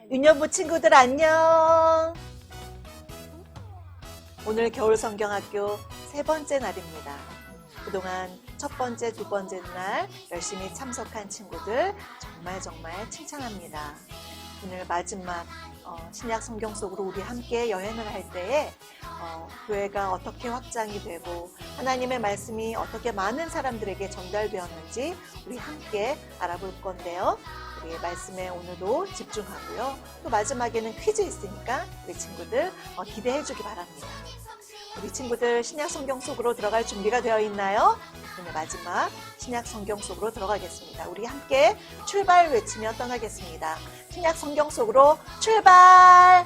유년부 친구들 안녕. 오늘 겨울성경학교 3번째 날입니다. 그동안 첫 번째, 두 번째 날 열심히 참석한 친구들 정말 칭찬합니다. 오늘 마지막 신약 성경 속으로 우리 함께 여행을 할 때에 교회가 어떻게 확장이 되고 하나님의 말씀이 어떻게 많은 사람들에게 전달되었는지 우리 함께 알아볼 건데요. 우리 말씀에 오늘도 집중하고요. 또 마지막에는 퀴즈 있으니까 우리 친구들 기대해 주기 바랍니다. 우리 친구들 신약 성경 속으로 들어갈 준비가 되어 있나요? 오늘 마지막 신약 성경 속으로 들어가겠습니다. 우리 함께 출발 외치며 떠나겠습니다. 신약 성경 속으로 출발!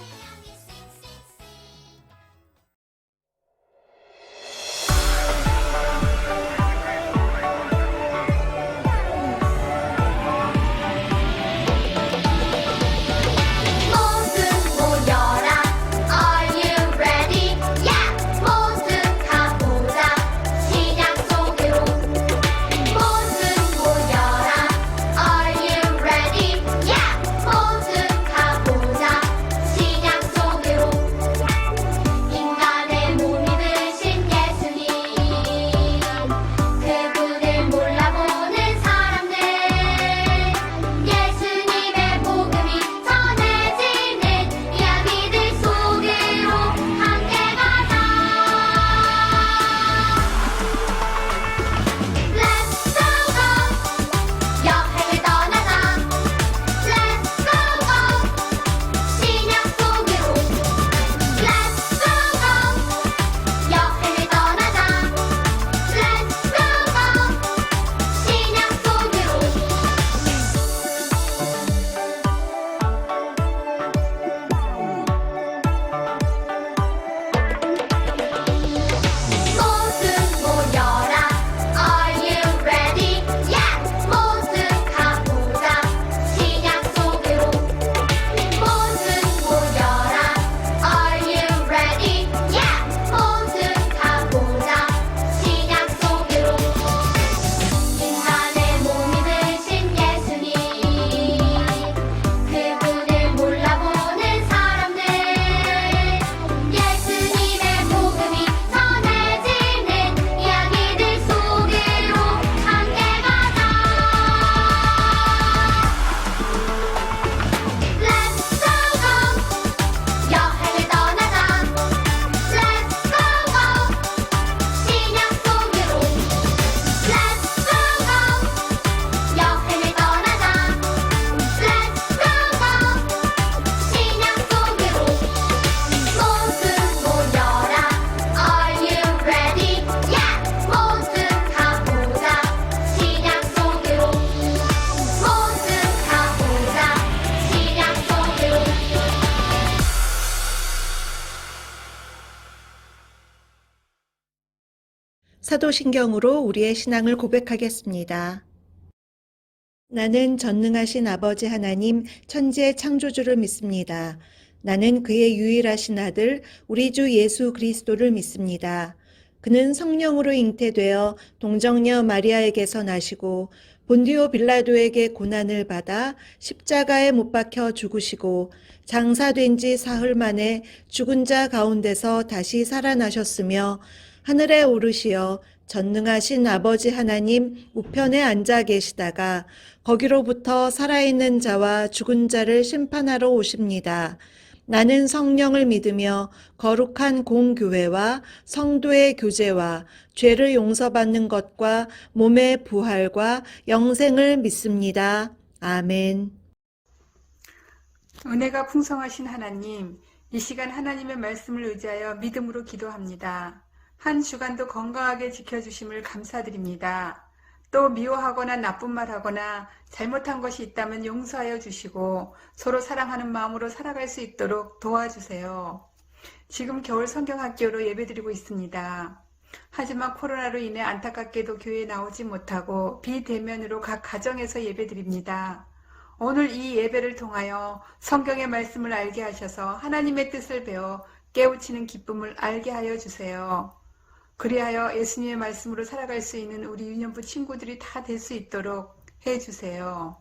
사도신경으로 우리의 신앙을 고백하겠습니다. 나는 전능하신 아버지 하나님 천지의 창조주를 믿습니다. 나는 그의 유일하신 아들 우리 주 예수 그리스도를 믿습니다. 그는 성령으로 잉태되어 동정녀 마리아에게서 나시고 본디오 빌라도에게 고난을 받아 십자가에 못 박혀 죽으시고 장사된 지 사흘 만에 죽은 자 가운데서 다시 살아나셨으며 하늘에 오르시어 전능하신 아버지 하나님 우편에 앉아 계시다가 거기로부터 살아있는 자와 죽은 자를 심판하러 오십니다. 나는 성령을 믿으며 거룩한 공교회와 성도의 교제와 죄를 용서받는 것과 몸의 부활과 영생을 믿습니다. 아멘. 은혜가 풍성하신 하나님, 이 시간 하나님의 말씀을 의지하여 믿음으로 기도합니다. 한 주간도 건강하게 지켜주심을 감사드립니다. 또 미워하거나 나쁜 말하거나 잘못한 것이 있다면 용서하여 주시고 서로 사랑하는 마음으로 살아갈 수 있도록 도와주세요. 지금 겨울 성경학교로 예배드리고 있습니다. 하지만 코로나로 인해 안타깝게도 교회에 나오지 못하고 비대면으로 각 가정에서 예배드립니다. 오늘 이 예배를 통하여 성경의 말씀을 알게 하셔서 하나님의 뜻을 배워 깨우치는 기쁨을 알게 하여 주세요. 그리하여 예수님의 말씀으로 살아갈 수 있는 우리 유년부 친구들이 다 될 수 있도록 해주세요.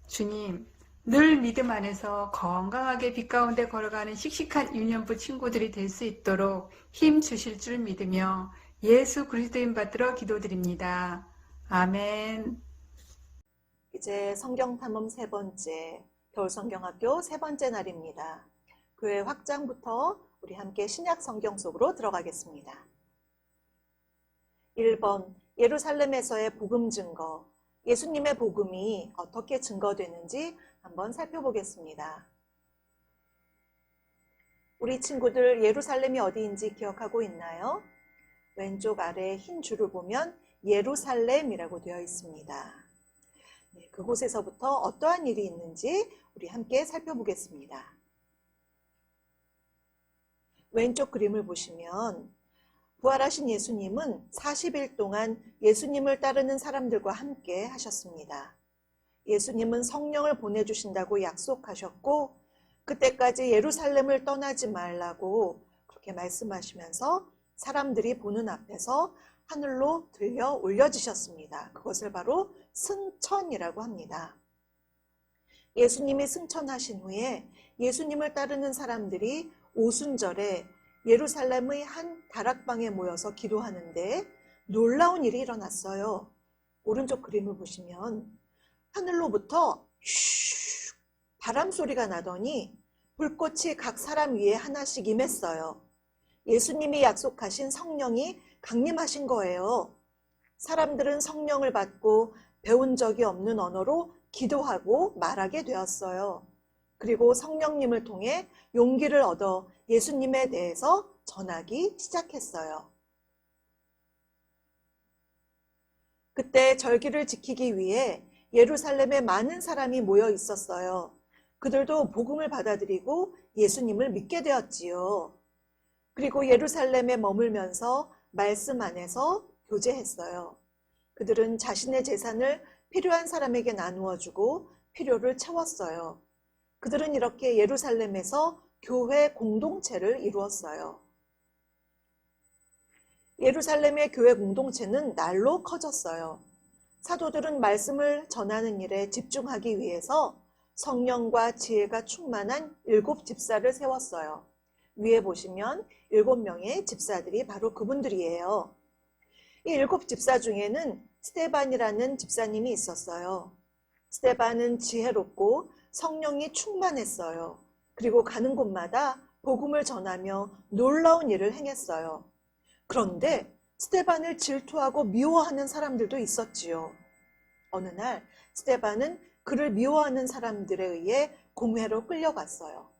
주님, 늘 믿음 안에서 건강하게 빛 가운데 걸어가는 씩씩한 유년부 친구들이 될 수 있도록 힘 주실 줄 믿으며 예수 그리스도인 받들어 기도드립니다. 아멘. 이제 성경 탐험 세 번째, 겨울성경학교 세 번째 날입니다. 교회 확장부터 우리 함께 신약 성경 속으로 들어가겠습니다. 1번, 예루살렘에서의 복음 증거. 예수님의 복음이 어떻게 증거되는지 한번 살펴보겠습니다. 우리 친구들 예루살렘이 어디인지 기억하고 있나요? 왼쪽 아래 흰 줄을 보면 예루살렘이라고 되어 있습니다. 네, 그곳에서부터 어떠한 일이 있는지 우리 함께 살펴보겠습니다. 왼쪽 그림을 보시면 부활하신 예수님은 40일 동안 예수님을 따르는 사람들과 함께 하셨습니다. 예수님은 성령을 보내주신다고 약속하셨고 그때까지 예루살렘을 떠나지 말라고 그렇게 말씀하시면서 사람들이 보는 앞에서 하늘로 들려 올려지셨습니다. 그것을 바로 승천이라고 합니다. 예수님이 승천하신 후에 예수님을 따르는 사람들이 오순절에 예루살렘의 한 다락방에 모여서 기도하는데 놀라운 일이 일어났어요. 오른쪽 그림을 보시면 하늘로부터 슉 바람 소리가 나더니 불꽃이 각 사람 위에 하나씩 임했어요. 예수님이 약속하신 성령이 강림하신 거예요. 사람들은 성령을 받고 배운 적이 없는 언어로 기도하고 말하게 되었어요. 그리고 성령님을 통해 용기를 얻어 예수님에 대해서 전하기 시작했어요. 그때 절기를 지키기 위해 예루살렘에 많은 사람이 모여 있었어요. 그들도 복음을 받아들이고 예수님을 믿게 되었지요. 그리고 예루살렘에 머물면서 말씀 안에서 교제했어요. 그들은 자신의 재산을 필요한 사람에게 나누어 주고 필요를 채웠어요. 그들은 이렇게 예루살렘에서 교회 공동체를 이루었어요. 예루살렘의 교회 공동체는 날로 커졌어요. 사도들은 말씀을 전하는 일에 집중하기 위해서 성령과 지혜가 충만한 7 집사를 세웠어요. 위에 보시면 7명의 집사들이 바로 그분들이에요. 이 7 집사 중에는 스데반이라는 집사님이 있었어요. 스데반은 지혜롭고 성령이 충만했어요. 그리고 가는 곳마다 복음을 전하며 놀라운 일을 행했어요. 그런데 스데반을 질투하고 미워하는 사람들도 있었지요. 어느 날 스데반은 그를 미워하는 사람들에 의해 공회로 끌려갔어요.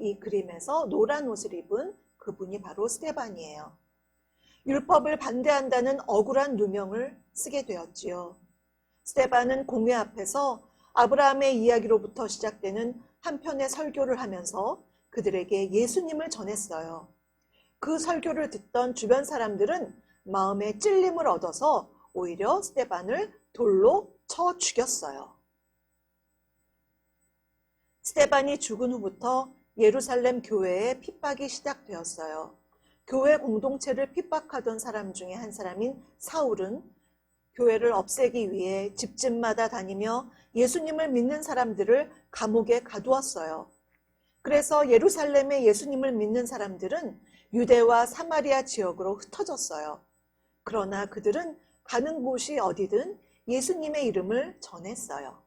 이 그림에서 노란 옷을 입은 그분이 바로 스데반이에요. 율법을 반대한다는 억울한 누명을 쓰게 되었지요. 스데반은 공회 앞에서 아브라함의 이야기로부터 시작되는 한 편의 설교를 하면서 그들에게 예수님을 전했어요. 그 설교를 듣던 주변 사람들은 마음에 찔림을 얻어서 오히려 스데반을 돌로 쳐 죽였어요. 스데반이 죽은 후부터 예루살렘 교회에 핍박이 시작되었어요. 교회 공동체를 핍박하던 사람 중에 한 사람인 사울은 교회를 없애기 위해 집집마다 다니며 예수님을 믿는 사람들을 감옥에 가두었어요. 그래서 예루살렘에 예수님을 믿는 사람들은 유대와 사마리아 지역으로 흩어졌어요. 그러나 그들은 가는 곳이 어디든 예수님의 이름을 전했어요.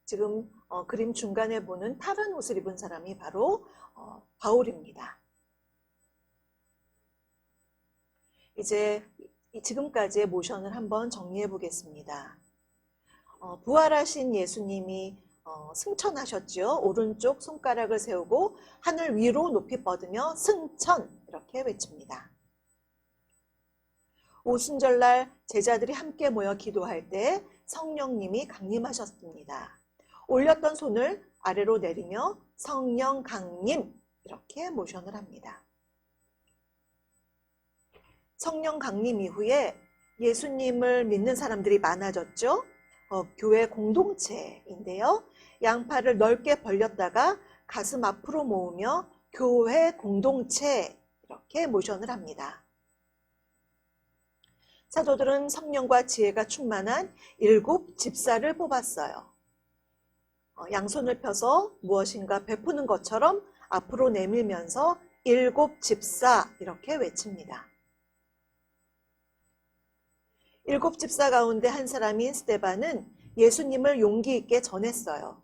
지금 그림 중간에 보는 파란 옷을 입은 사람이 바로 바울입니다. 이제 지금까지의 모션을 한번 정리해 보겠습니다. 부활하신 예수님이 승천하셨죠. 오른쪽 손가락을 세우고 하늘 위로 높이 뻗으며 승천 이렇게 외칩니다. 오순절날 제자들이 함께 모여 기도할 때 성령님이 강림하셨습니다. 올렸던 손을 아래로 내리며 성령 강림 이렇게 모션을 합니다. 성령 강림 이후에 예수님을 믿는 사람들이 많아졌죠. 교회 공동체인데요. 양팔을 넓게 벌렸다가 가슴 앞으로 모으며 교회 공동체 이렇게 모션을 합니다. 사도들은 성령과 지혜가 충만한 7 집사를 뽑았어요. 양손을 펴서 무엇인가 베푸는 것처럼 앞으로 내밀면서 일곱 집사 이렇게 외칩니다. 일곱 집사 가운데 한 사람인 스데반은 예수님을 용기 있게 전했어요.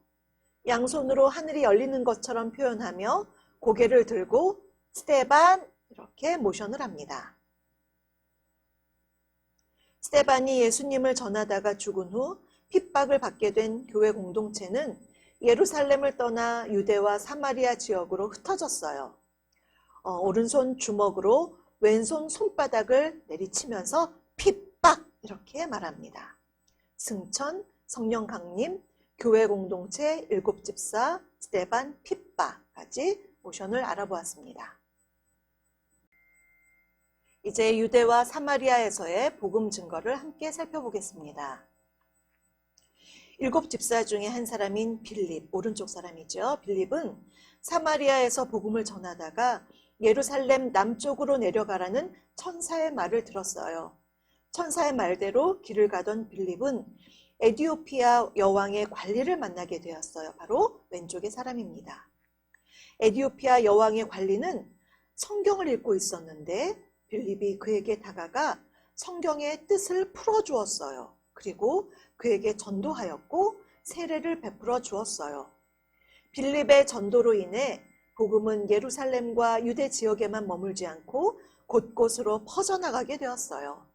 양손으로 하늘이 열리는 것처럼 표현하며 고개를 들고 스데반 이렇게 모션을 합니다. 스데반이 예수님을 전하다가 죽은 후 핍박을 받게 된 교회 공동체는 예루살렘을 떠나 유대와 사마리아 지역으로 흩어졌어요. 오른손 주먹으로 왼손 손바닥을 내리치면서 핍박 이렇게 말합니다. 승천, 성령 강림, 교회 공동체, 일곱 집사, 스데반 핍박까지 모션을 알아보았습니다. 이제 유대와 사마리아에서의 복음 증거를 함께 살펴보겠습니다. 일곱 집사 중에 한 사람인 빌립, 오른쪽 사람이죠. 빌립은 사마리아에서 복음을 전하다가 예루살렘 남쪽으로 내려가라는 천사의 말을 들었어요. 천사의 말대로 길을 가던 빌립은 에디오피아 여왕의 관리를 만나게 되었어요. 바로 왼쪽의 사람입니다. 에디오피아 여왕의 관리는 성경을 읽고 있었는데 빌립이 그에게 다가가 성경의 뜻을 풀어주었어요. 그리고 그에게 전도하였고 세례를 베풀어 주었어요. 빌립의 전도로 인해 복음은 예루살렘과 유대 지역에만 머물지 않고 곳곳으로 퍼져나가게 되었어요.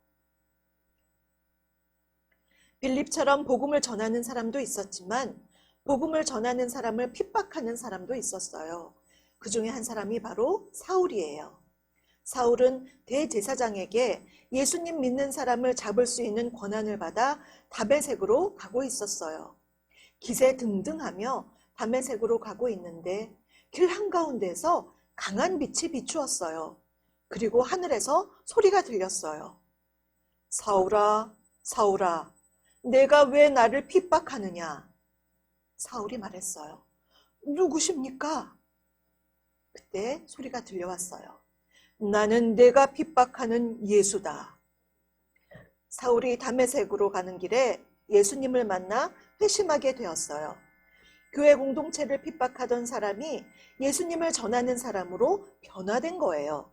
빌립처럼 복음을 전하는 사람도 있었지만 복음을 전하는 사람을 핍박하는 사람도 있었어요. 그 중에 한 사람이 바로 사울이에요. 사울은 대제사장에게 예수님 믿는 사람을 잡을 수 있는 권한을 받아 다메섹으로 가고 있었어요. 기세등등하며 다메섹으로 가고 있는데 길 한가운데서 강한 빛이 비추었어요. 그리고 하늘에서 소리가 들렸어요. 사울아, 사울아, 내가 왜 나를 핍박하느냐? 사울이 말했어요. 누구십니까? 그때 소리가 들려왔어요. 나는 내가 핍박하는 예수다. 사울이 다메섹으로 가는 길에 예수님을 만나 회심하게 되었어요. 교회 공동체를 핍박하던 사람이 예수님을 전하는 사람으로 변화된 거예요.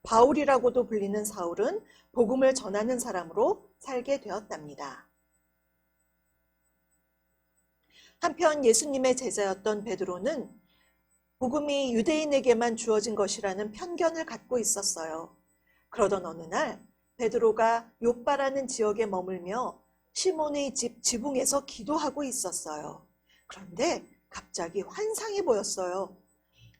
바울이라고도 불리는 사울은 복음을 전하는 사람으로 살게 되었답니다. 한편 예수님의 제자였던 베드로는 복음이 유대인에게만 주어진 것이라는 편견을 갖고 있었어요. 그러던 어느 날 베드로가 욥바라는 지역에 머물며 시몬의 집 지붕에서 기도하고 있었어요. 그런데 갑자기 환상이 보였어요.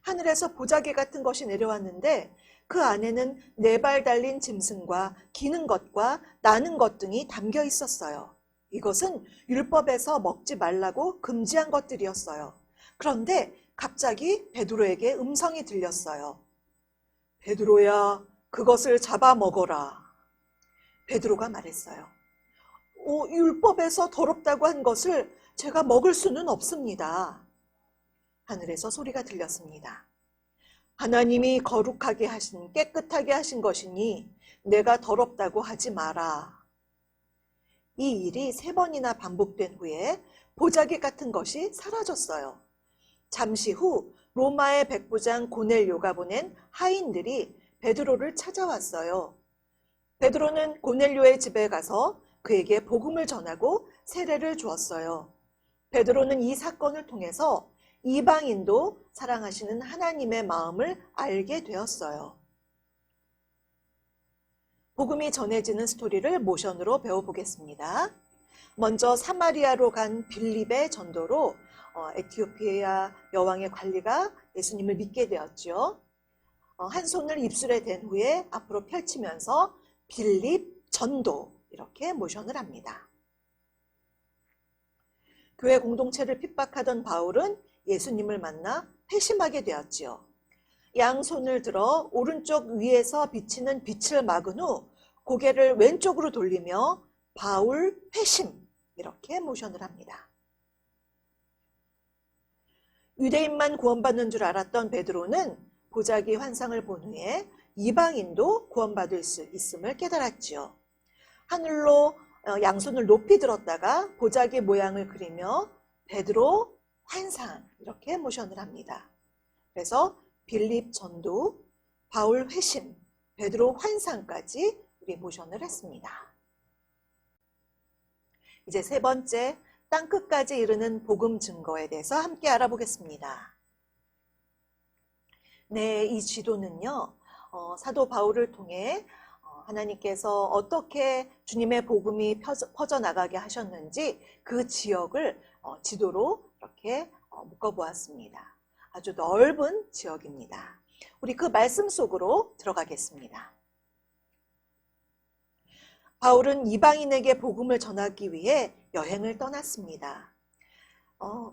하늘에서 보자기 같은 것이 내려왔는데 그 안에는 4발 달린 짐승과 기는 것과 나는 것 등이 담겨 있었어요. 이것은 율법에서 먹지 말라고 금지한 것들이었어요. 그런데 갑자기 베드로에게 음성이 들렸어요. 베드로야, 그것을 잡아먹어라. 베드로가 말했어요. 율법에서 더럽다고 한 것을 제가 먹을 수는 없습니다. 하늘에서 소리가 들렸습니다. 하나님이 거룩하게 하신, 깨끗하게 하신 것이니 내가 더럽다고 하지 마라. 이 일이 3번이나 반복된 후에 보자기 같은 것이 사라졌어요. 잠시 후 로마의 백부장 고넬료가 보낸 하인들이 베드로를 찾아왔어요. 베드로는 고넬료의 집에 가서 그에게 복음을 전하고 세례를 주었어요. 베드로는 이 사건을 통해서 이방인도 사랑하시는 하나님의 마음을 알게 되었어요. 복음이 전해지는 스토리를 모션으로 배워보겠습니다. 먼저 사마리아로 간 빌립의 전도로 에티오피아 여왕의 관리가 예수님을 믿게 되었죠. 한 손을 입술에 댄 후에 앞으로 펼치면서 빌립 전도 이렇게 모션을 합니다. 교회 공동체를 핍박하던 바울은 예수님을 만나 회심하게 되었지요. 양손을 들어 오른쪽 위에서 비치는 빛을 막은 후 고개를 왼쪽으로 돌리며 바울 회심 이렇게 모션을 합니다. 유대인만 구원받는 줄 알았던 베드로는 보자기 환상을 본 후에 이방인도 구원받을 수 있음을 깨달았지요. 하늘로 양손을 높이 들었다가 보자기 모양을 그리며 베드로 환상 이렇게 모션을 합니다. 그래서 빌립 전도, 바울 회심, 베드로 환상까지 우리 모션을 했습니다. 이제 세 번째, 땅끝까지 이르는 복음 증거에 대해서 함께 알아보겠습니다. 네, 이 지도는요, 사도 바울을 통해 하나님께서 어떻게 주님의 복음이 퍼져나가게 하셨는지 그 지역을 지도로 이렇게 묶어보았습니다. 아주 넓은 지역입니다. 우리 그 말씀 속으로 들어가겠습니다. 바울은 이방인에게 복음을 전하기 위해 여행을 떠났습니다.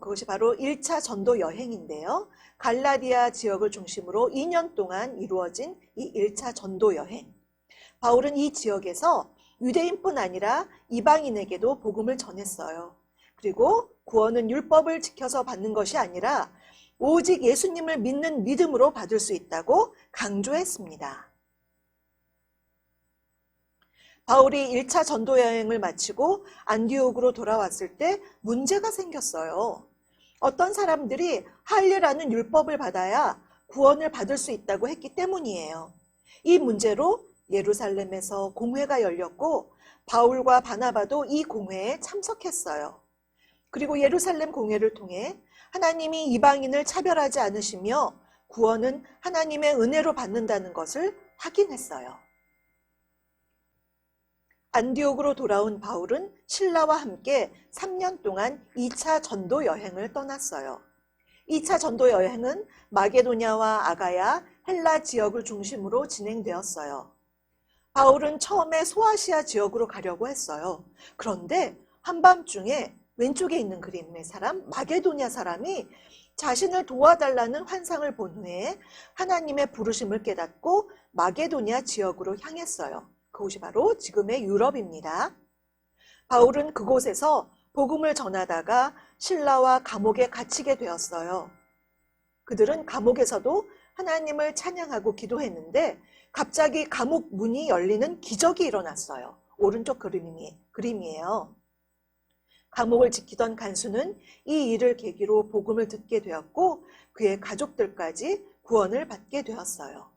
그것이 바로 1차 전도 여행인데요. 갈라디아 지역을 중심으로 2년 동안 이루어진 이 1차 전도 여행. 바울은 이 지역에서 유대인뿐 아니라 이방인에게도 복음을 전했어요. 그리고 구원은 율법을 지켜서 받는 것이 아니라 오직 예수님을 믿는 믿음으로 받을 수 있다고 강조했습니다. 바울이 1차 전도 여행을 마치고 안디옥으로 돌아왔을 때 문제가 생겼어요. 어떤 사람들이 할례라는 율법을 받아야 구원을 받을 수 있다고 했기 때문이에요. 이 문제로 예루살렘에서 공회가 열렸고 바울과 바나바도 이 공회에 참석했어요. 그리고 예루살렘 공회를 통해 하나님이 이방인을 차별하지 않으시며 구원은 하나님의 은혜로 받는다는 것을 확인했어요. 안디옥으로 돌아온 바울은 신라와 함께 3년 동안 2차 전도 여행을 떠났어요. 2차 전도 여행은 마게도냐와 아가야, 헬라 지역을 중심으로 진행되었어요. 바울은 처음에 소아시아 지역으로 가려고 했어요. 그런데 한밤중에 왼쪽에 있는 그림의 사람, 마게도냐 사람이 자신을 도와달라는 환상을 본 후에 하나님의 부르심을 깨닫고 마게도냐 지역으로 향했어요. 그곳이 바로 지금의 유럽입니다. 바울은 그곳에서 복음을 전하다가 신라와 감옥에 갇히게 되었어요. 그들은 감옥에서도 하나님을 찬양하고 기도했는데 갑자기 감옥 문이 열리는 기적이 일어났어요. 오른쪽 그림이에요. 감옥을 지키던 간수는 이 일을 계기로 복음을 듣게 되었고 그의 가족들까지 구원을 받게 되었어요.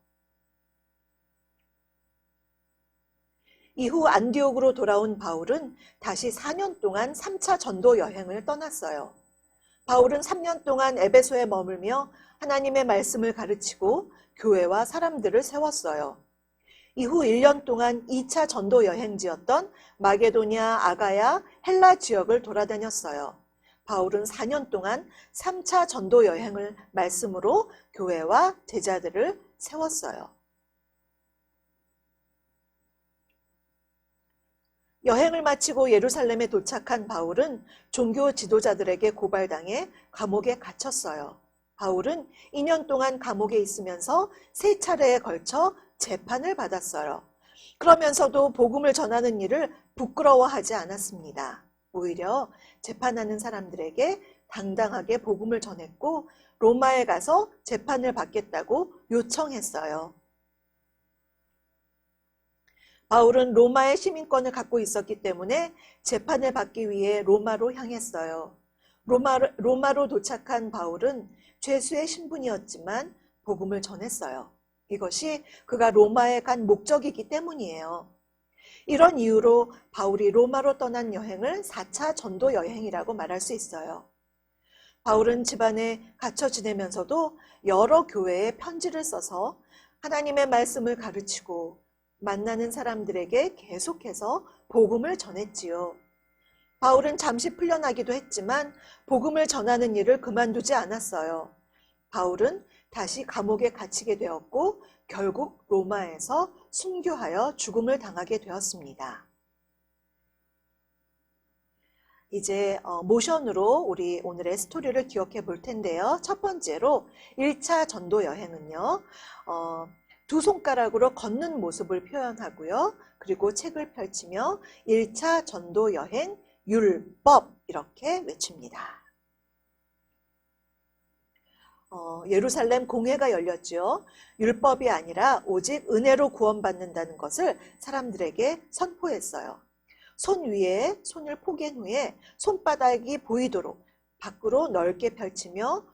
이후 안디옥으로 돌아온 바울은 다시 4년 동안 3차 전도 여행을 떠났어요. 바울은 3년 동안 에베소에 머물며 하나님의 말씀을 가르치고 교회와 사람들을 세웠어요. 이후 1년 동안 2차 전도 여행지였던 마게도냐, 아가야, 헬라 지역을 돌아다녔어요. 바울은 4년 동안 3차 전도 여행을 말씀으로 교회와 제자들을 세웠어요. 여행을 마치고 예루살렘에 도착한 바울은 종교 지도자들에게 고발당해 감옥에 갇혔어요. 바울은 2년 동안 감옥에 있으면서 3차례에 걸쳐 재판을 받았어요. 그러면서도 복음을 전하는 일을 부끄러워하지 않았습니다. 오히려 재판하는 사람들에게 당당하게 복음을 전했고 로마에 가서 재판을 받겠다고 요청했어요. 바울은 로마의 시민권을 갖고 있었기 때문에 재판을 받기 위해 로마로 향했어요. 로마로 도착한 바울은 죄수의 신분이었지만 복음을 전했어요. 이것이 그가 로마에 간 목적이기 때문이에요. 이런 이유로 바울이 로마로 떠난 여행을 4차 전도 여행이라고 말할 수 있어요. 바울은 집안에 갇혀 지내면서도 여러 교회에 편지를 써서 하나님의 말씀을 가르치고 만나는 사람들에게 계속해서 복음을 전했지요. 바울은 잠시 풀려나기도 했지만 복음을 전하는 일을 그만두지 않았어요. 바울은 다시 감옥에 갇히게 되었고 결국 로마에서 순교하여 죽음을 당하게 되었습니다. 이제 모션으로 우리 오늘의 스토리를 기억해 볼 텐데요. 첫 번째로 1차 전도 여행은요. 두 손가락으로 걷는 모습을 표현하고요. 그리고 책을 펼치며 1차 전도 여행 율법 이렇게 외칩니다. 예루살렘 공회가 열렸죠. 율법이 아니라 오직 은혜로 구원받는다는 것을 사람들에게 선포했어요. 손 위에 손을 포갠 후에 손바닥이 보이도록 밖으로 넓게 펼치며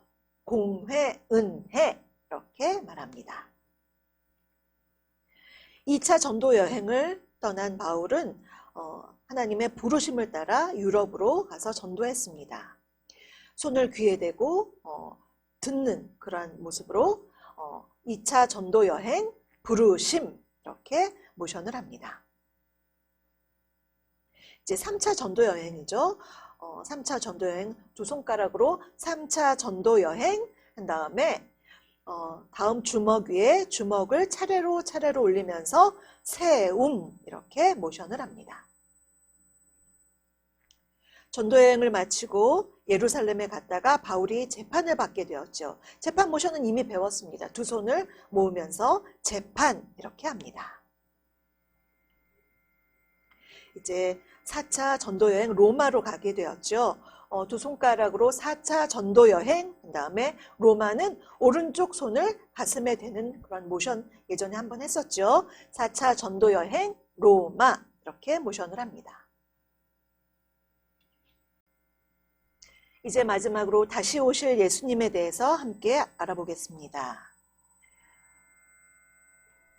공회, 은혜 이렇게 말합니다. 2차 전도 여행을 떠난 바울은 하나님의 부르심을 따라 유럽으로 가서 전도했습니다. 손을 귀에 대고 듣는 그런 모습으로 2차 전도 여행 부르심 이렇게 모션을 합니다. 이제 3차 전도 여행이죠. 3차 전도 여행 두 손가락으로 3차 전도 여행 한 다음에 다음 주먹 위에 주먹을 차례로 올리면서 세움 이렇게 모션을 합니다. 전도여행을 마치고 예루살렘에 갔다가 바울이 재판을 받게 되었죠. 재판 모션은 이미 배웠습니다. 두 손을 모으면서 재판 이렇게 합니다. 이제 4차 전도여행 로마로 가게 되었죠. 두 손가락으로 4차 전도여행, 그 다음에 로마는 오른쪽 손을 가슴에 대는 그런 모션 예전에 한번 했었죠. 4차 전도여행 로마 이렇게 모션을 합니다. 이제 마지막으로 다시 오실 예수님에 대해서 함께 알아보겠습니다.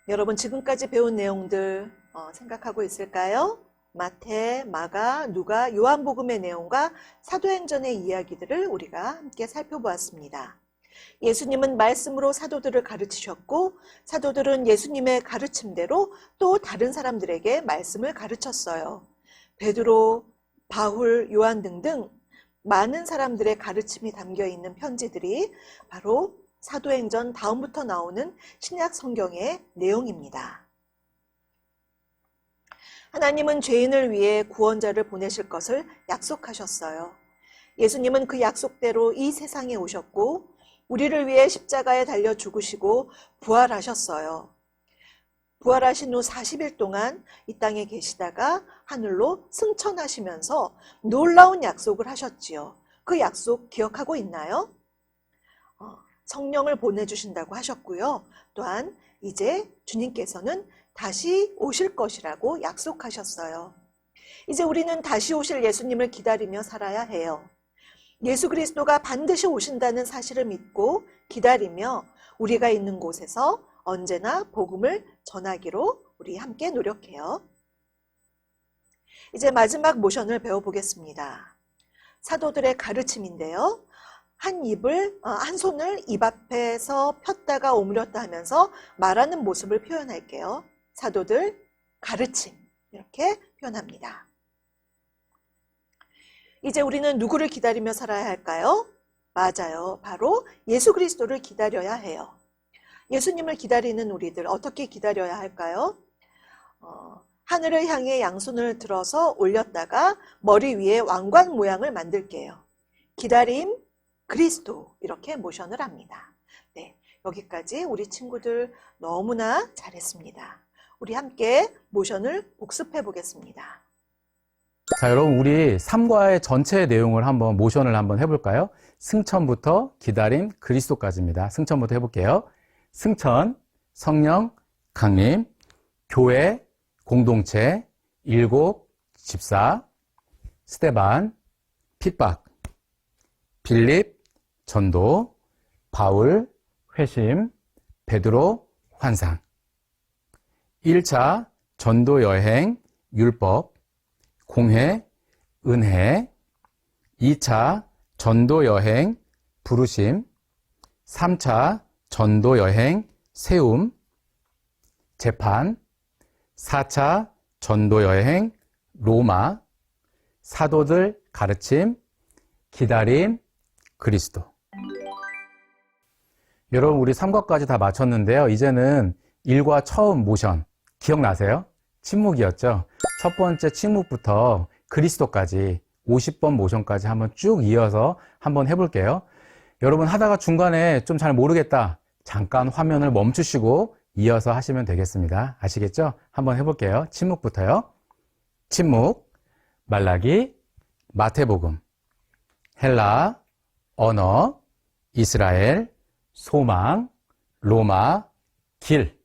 여러분 지금까지 배운 내용들 생각하고 있을까요? 마태, 마가, 누가, 요한복음의 내용과 사도행전의 이야기들을 우리가 함께 살펴보았습니다. 예수님은 말씀으로 사도들을 가르치셨고 사도들은 예수님의 가르침대로 또 다른 사람들에게 말씀을 가르쳤어요. 베드로, 바울, 요한 등등 많은 사람들의 가르침이 담겨 있는 편지들이 바로 사도행전 다음부터 나오는 신약 성경의 내용입니다. 하나님은 죄인을 위해 구원자를 보내실 것을 약속하셨어요. 예수님은 그 약속대로 이 세상에 오셨고 우리를 위해 십자가에 달려 죽으시고 부활하셨어요. 부활하신 후 40일 동안 이 땅에 계시다가 하늘로 승천하시면서 놀라운 약속을 하셨지요. 그 약속 기억하고 있나요? 성령을 보내주신다고 하셨고요. 또한 이제 주님께서는 다시 오실 것이라고 약속하셨어요. 이제 우리는 다시 오실 예수님을 기다리며 살아야 해요. 예수 그리스도가 반드시 오신다는 사실을 믿고 기다리며 우리가 있는 곳에서 언제나 복음을 전하기로 우리 함께 노력해요. 이제 마지막 모션을 배워보겠습니다. 사도들의 가르침인데요. 한 손을 입 앞에서 폈다가 오므렸다 하면서 말하는 모습을 표현할게요. 사도들 가르침 이렇게 표현합니다. 이제 우리는 누구를 기다리며 살아야 할까요? 맞아요. 바로 예수 그리스도를 기다려야 해요. 예수님을 기다리는 우리들 어떻게 기다려야 할까요? 하늘을 향해 양손을 들어서 올렸다가 머리 위에 왕관 모양을 만들게요. 기다림, 그리스도 이렇게 모션을 합니다. 네, 여기까지 우리 친구들 너무나 잘했습니다. 우리 함께 모션을 복습해 보겠습니다. 자, 여러분 우리 3과의 전체 내용을 한번 모션을 한번 해볼까요? 승천부터 기다림, 그리스도까지입니다. 승천부터 해볼게요. 승천, 성령, 강림, 교회, 공동체, 일곱, 집사, 스데반, 핍박, 빌립, 전도, 바울, 회심, 베드로, 환상. 1차 전도 여행, 율법, 공회, 은혜. 2차 전도 여행, 부르심. 3차 전도 여행, 세움, 재판. 4차 전도 여행, 로마. 사도들 가르침, 기다림, 그리스도. 여러분 우리 3과까지 다 마쳤는데요. 이제는 1과 처음 모션 기억나세요? 침묵이었죠. 첫 번째 침묵부터 그리스도까지 50번 모션까지 한번 쭉 이어서 한번 해볼게요. 여러분 하다가 중간에 좀 잘 모르겠다. 잠깐 화면을 멈추시고 이어서 하시면 되겠습니다. 아시겠죠? 한번 해볼게요. 침묵부터요. 침묵, 말라기, 마태복음, 헬라, 언어, 이스라엘, 소망, 로마, 길,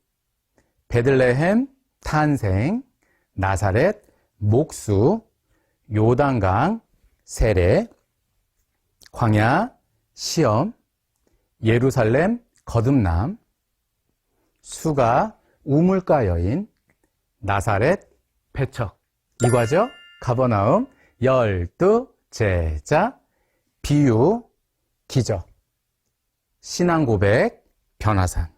베들레헴, 탄생, 나사렛, 목수, 요단강, 세례, 광야, 시험, 예루살렘, 거듭남, 수가, 우물가 여인, 나사렛, 배척. 이과죠? 가버나움, 열두, 제자, 비유, 기적, 신앙 고백, 변화산,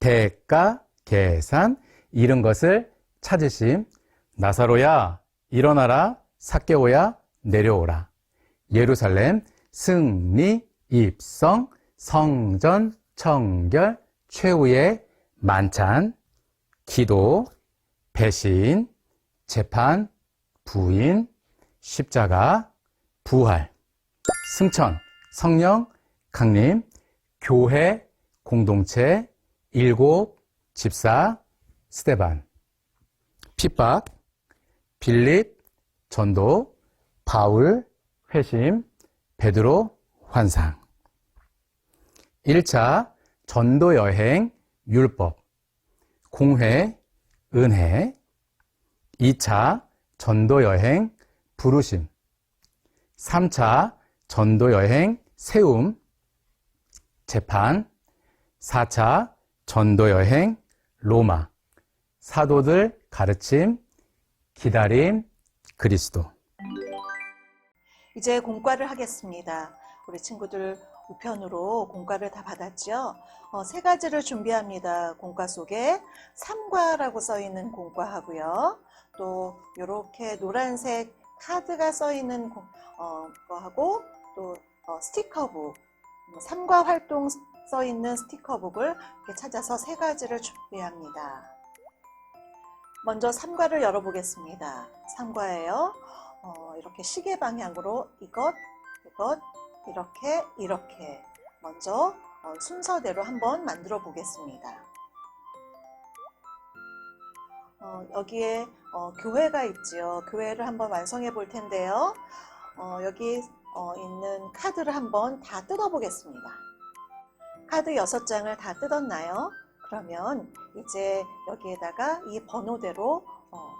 대가, 계산, 잃은 것을 찾으심, 나사로야, 일어나라, 삭개오야, 내려오라, 예루살렘, 승리, 입성, 성전, 청결, 최후의 만찬, 기도, 배신, 재판, 부인, 십자가, 부활, 승천, 성령, 강림, 교회, 공동체, 일곱, 집사, 스데반, 핍박, 빌립, 전도, 바울, 회심, 베드로, 환상. 1차 전도 여행, 율법, 공회, 은혜. 2차 전도 여행, 부르심. 3차 전도 여행, 세움, 재판. 4차 전도 여행, 로마. 사도들 가르침, 기다림, 그리스도. 이제 공과를 하겠습니다. 우리 친구들 우편으로 공과를 다 받았죠? 세 가지를 준비합니다. 공과 속에 3과라고 써 있는 공과하고요. 또 이렇게 노란색 카드가 써 있는 거하고 또 스티커북, 3과 활동 써 있는 스티커북을 이렇게 찾아서 세 가지를 준비합니다. 먼저 3과를 열어보겠습니다. 3과예요. 이렇게 시계 방향으로 이것, 이렇게 먼저 순서대로 한번 만들어 보겠습니다. 여기에 교회가 있지요. 교회를 한번 완성해 볼 텐데요. 여기 있는 카드를 한번 다 뜯어 보겠습니다. 카드 6장을 다 뜯었나요? 그러면 이제 여기에다가 이 번호대로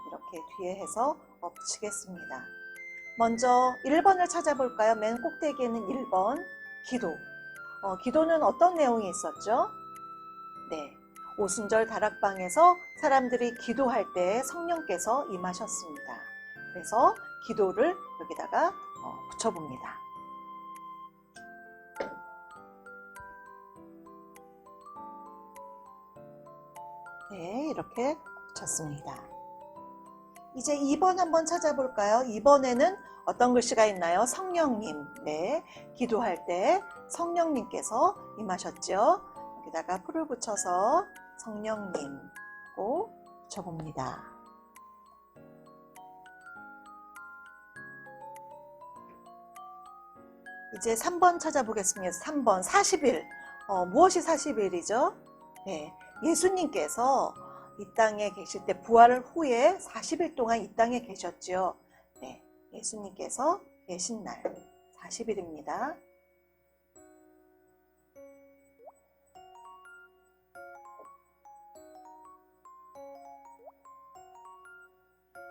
이렇게 뒤에 해서 붙이겠습니다. 먼저 1번을 찾아볼까요? 맨 꼭대기에 있는 1번, 기도. 기도는 어떤 내용이 있었죠? 네, 오순절 다락방에서 사람들이 기도할 때 성령께서 임하셨습니다. 그래서 기도를 여기다가 붙여봅니다. 네, 이렇게 붙였습니다. 이제 2번 한번 찾아볼까요? 2번에는 어떤 글씨가 있나요? 성령님. 네, 기도할 때 성령님께서 임하셨죠. 여기다가 풀을 붙여서 성령님고 붙여봅니다. 이제 3번 찾아보겠습니다. 3번 40일. 무엇이 40일이죠? 네, 예수님께서 이 땅에 계실 때 부활 후에 40일 동안 이 땅에 계셨죠. 네, 예수님께서 계신 날 40일입니다.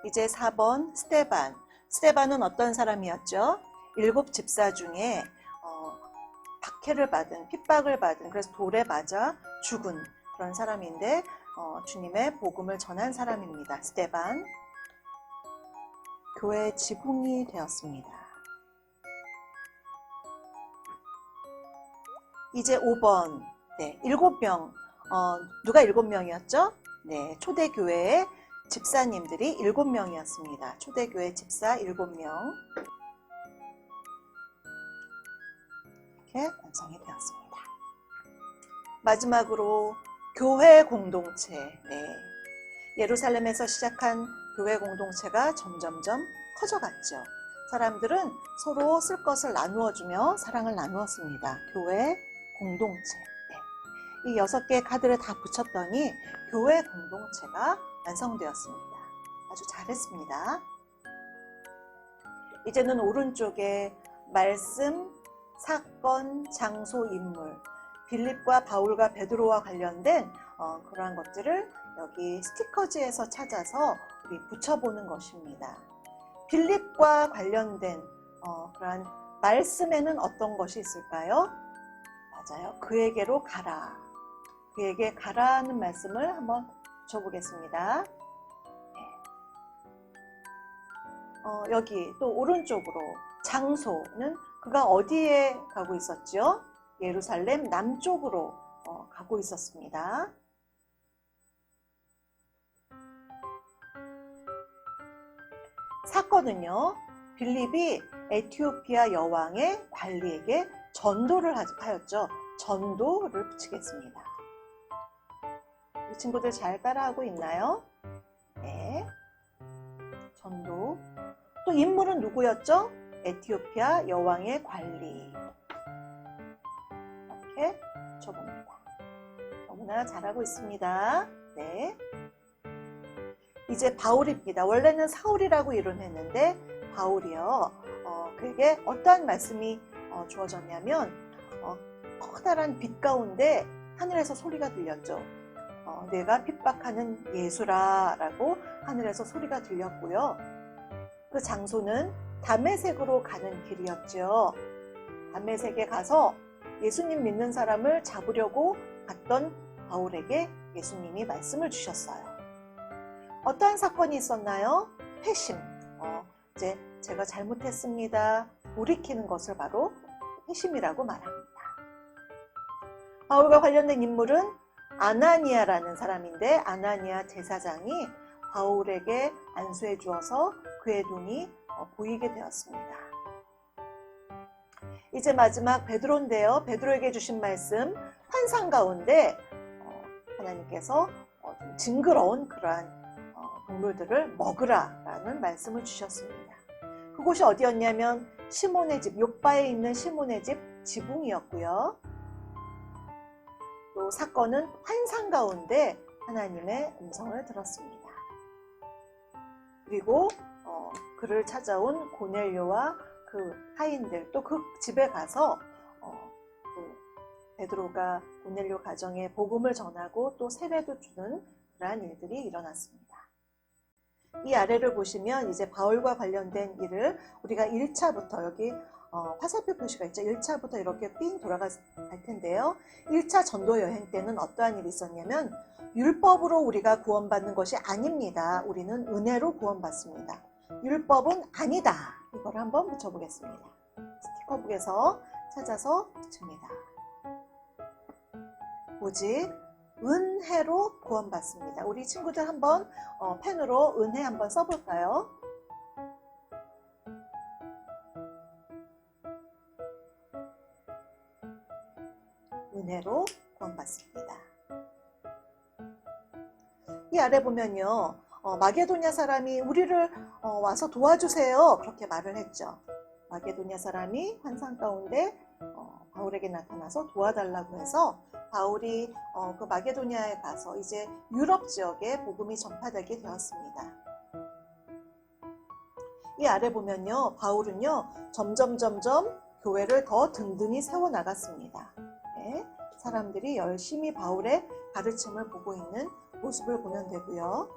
이제 4번 스데반. 스데반은 어떤 사람이었죠? 7 집사 중에 박해를 받은, 핍박을 받은, 그래서 돌에 맞아 죽은 그런 사람인데 주님의 복음을 전한 사람입니다. 스데반. 교회 지붕이 되었습니다. 이제 5번. 네, 7명. 누가 7명이었죠? 네, 초대교회의 집사님들이 7명이었습니다. 초대교회 집사 7명. 이렇게 완성이 되었습니다. 마지막으로 교회 공동체. 네, 예루살렘에서 시작한 교회 공동체가 점점점 커져갔죠. 사람들은 서로 쓸 것을 나누어주며 사랑을 나누었습니다. 교회 공동체. 네. 이 6개의 카드를 다 붙였더니 교회 공동체가 완성되었습니다. 아주 잘했습니다. 이제는 오른쪽에 말씀, 사건, 장소, 인물, 빌립과 바울과 베드로와 관련된 그러한 것들을 여기 스티커지에서 찾아서 우리 붙여보는 것입니다. 빌립과 관련된 그러한 말씀에는 어떤 것이 있을까요? 맞아요. 그에게로 가라. 그에게 가라는 말씀을 한번 붙여보겠습니다. 여기 또 오른쪽으로 장소는 그가 어디에 가고 있었죠? 예루살렘 남쪽으로 가고 있었습니다. 사건은요, 빌립이 에티오피아 여왕의 관리에게 전도를 하였죠. 전도를 붙이겠습니다. 이 친구들 잘 따라하고 있나요? 네. 전도. 또 인물은 누구였죠? 에티오피아 여왕의 관리. 이렇게 붙여봅니다. 너무나 잘하고 있습니다. 네. 이제 바울입니다. 원래는 사울이라고 이름했는데 바울이요. 그에게 어떠한 말씀이 주어졌냐면 커다란 빛 가운데 하늘에서 소리가 들렸죠. 내가 핍박하는 예수라 라고 하늘에서 소리가 들렸고요. 그 장소는 다메섹으로 가는 길이었죠. 다메섹에 가서 예수님 믿는 사람을 잡으려고 갔던 바울에게 예수님이 말씀을 주셨어요. 어떠한 사건이 있었나요? 회심. 이제 제가 잘못했습니다. 돌이키는 것을 바로 회심이라고 말합니다. 바울과 관련된 인물은 아나니아라는 사람인데 아나니아 제사장이 바울에게 안수해 주어서 그의 눈이 보이게 되었습니다. 이제 마지막 베드로인데요. 베드로에게 주신 말씀, 환상 가운데 하나님께서 징그러운 그러한 동물들을 먹으라라는 말씀을 주셨습니다. 그곳이 어디였냐면 시몬의 집, 욥바에 있는 시몬의 집 지붕이었고요. 또 사건은 환상 가운데 하나님의 음성을 들었습니다. 그리고 그를 찾아온 고넬료와 그 하인들, 또 그 집에 가서 베드로가 고넬료 가정에 복음을 전하고 또 세례도 주는 그러한 일들이 일어났습니다. 이 아래를 보시면 이제 바울과 관련된 일을 우리가 1차부터 여기 화살표 표시가 있죠. 1차부터 이렇게 삥 돌아갈 텐데요. 1차 전도 여행 때는 어떠한 일이 있었냐면 율법으로 우리가 구원받는 것이 아닙니다. 우리는 은혜로 구원받습니다. 율법은 아니다. 이걸 한번 붙여보겠습니다. 스티커북에서 찾아서 붙입니다. 오직 은혜로 구원받습니다. 우리 친구들 한번 펜으로 은혜 한번 써볼까요? 은혜로 구원받습니다. 이 아래 보면요. 마게도냐 사람이 우리를 와서 도와주세요. 그렇게 말을 했죠. 마게도냐 사람이 환상 가운데 바울에게 나타나서 도와달라고 해서 바울이 그 마게도냐에 가서 이제 유럽 지역에 복음이 전파되게 되었습니다. 이 아래 보면요. 바울은요. 점점 교회를 더 든든히 세워나갔습니다. 네, 사람들이 열심히 바울의 가르침을 보고 있는 모습을 보면 되고요.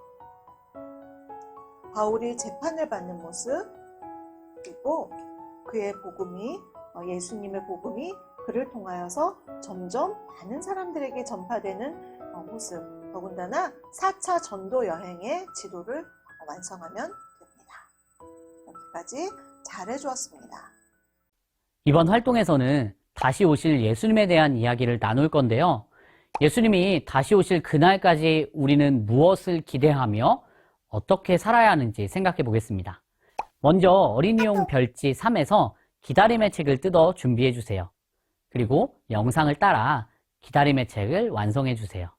바울이 재판을 받는 모습, 그리고 그의 복음이 예수님의 복음이 그를 통하여서 점점 많은 사람들에게 전파되는 모습, 더군다나 4차 전도 여행의 지도를 완성하면 됩니다. 여기까지 잘해 주었습니다. 이번 활동에서는 다시 오실 예수님에 대한 이야기를 나눌 건데요. 예수님이 다시 오실 그날까지 우리는 무엇을 기대하며 어떻게 살아야 하는지 생각해 보겠습니다. 먼저 어린이용 별지 3에서 기다림의 책을 뜯어 준비해 주세요. 그리고 영상을 따라 기다림의 책을 완성해 주세요.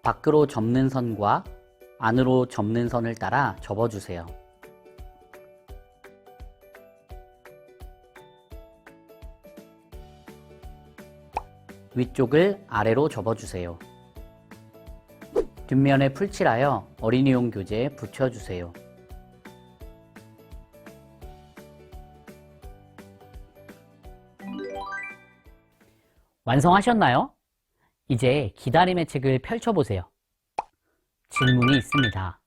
밖으로 접는 선과 안으로 접는 선을 따라 접어주세요. 위쪽을 아래로 접어주세요. 뒷면에 풀칠하여 어린이용 교재에 붙여주세요. 완성하셨나요? 이제 기다림의 책을 펼쳐보세요. 질문이 있습니다.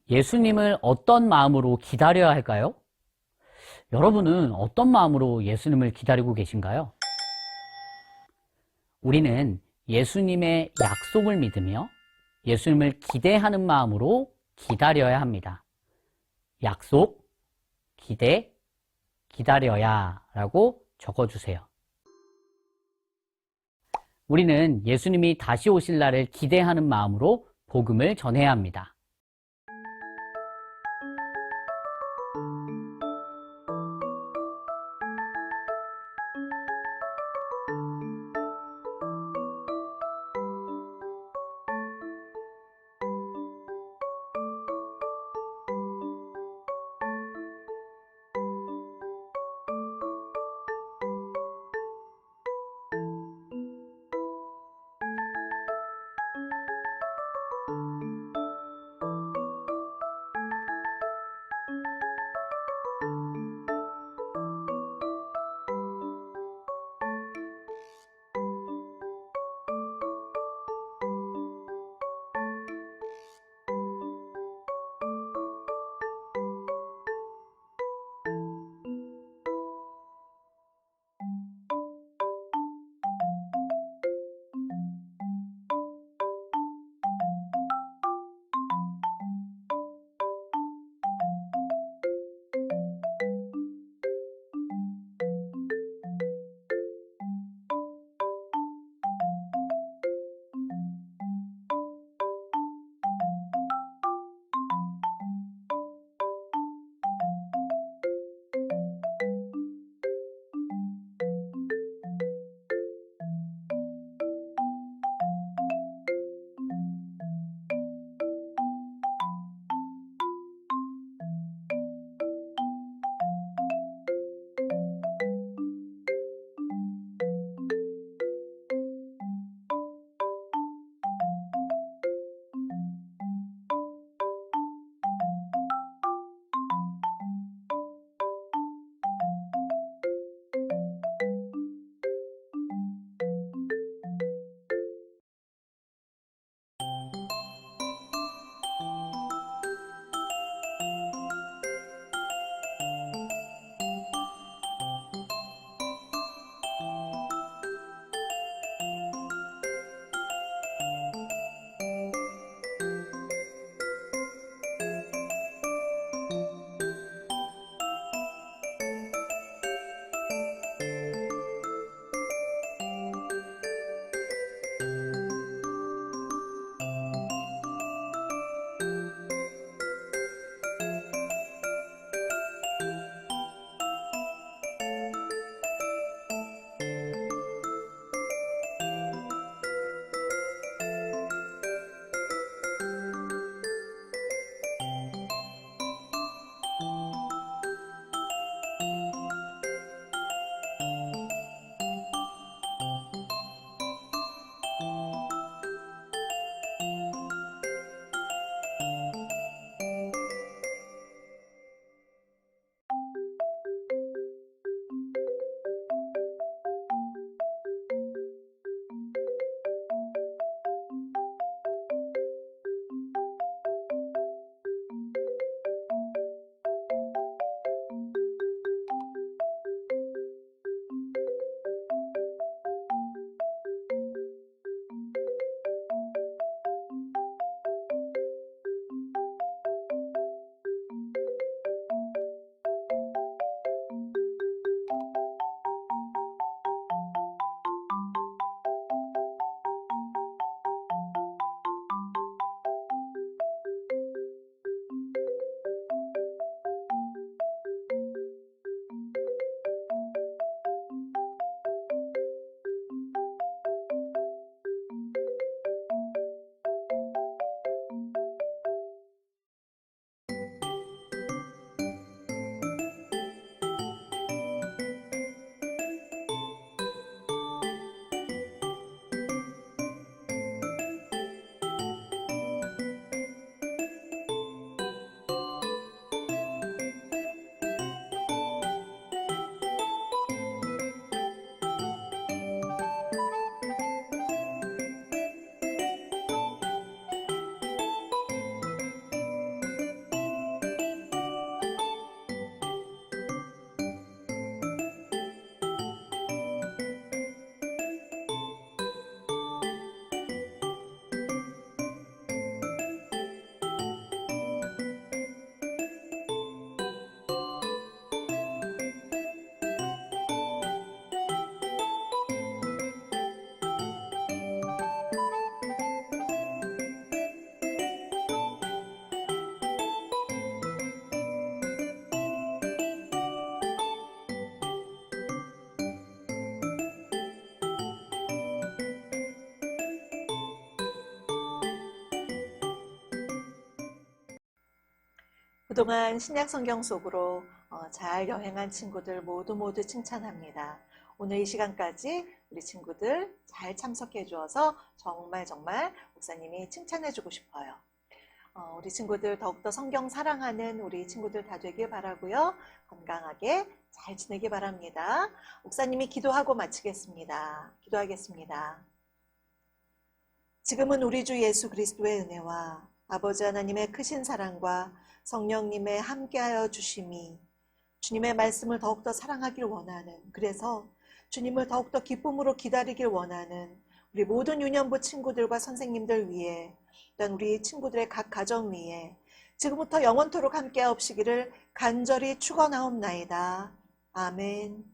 예수님을 어떤 마음으로 기다려야 할까요? 여러분은 어떤 마음으로 예수님을 기다리고 계신가요? 우리는 예수님의 약속을 믿으며 예수님을 기대하는 마음으로 기다려야 합니다. 약속, 기대, 기다려야 라고 적어주세요. 우리는 예수님이 다시 오실 날을 기대하는 마음으로 복음을 전해야 합니다. 그동안 신약 성경 속으로 잘 여행한 친구들 모두 칭찬합니다. 오늘 이 시간까지 우리 친구들 잘 참석해 주어서 정말 목사님이 칭찬해 주고 싶어요. 우리 친구들 더욱더 성경 사랑하는 우리 친구들 다 되길 바라고요. 건강하게 잘 지내길 바랍니다. 목사님이 기도하고 마치겠습니다. 기도하겠습니다. 지금은 우리 주 예수 그리스도의 은혜와 아버지 하나님의 크신 사랑과 성령님의 함께하여 주심이 주님의 말씀을 더욱더 사랑하길 원하는, 그래서 주님을 더욱더 기쁨으로 기다리길 원하는 우리 모든 유년부 친구들과 선생님들 위해, 또한 우리 친구들의 각 가정 위에 지금부터 영원토록 함께 하옵시기를 간절히 축원하옵나이다. 아멘.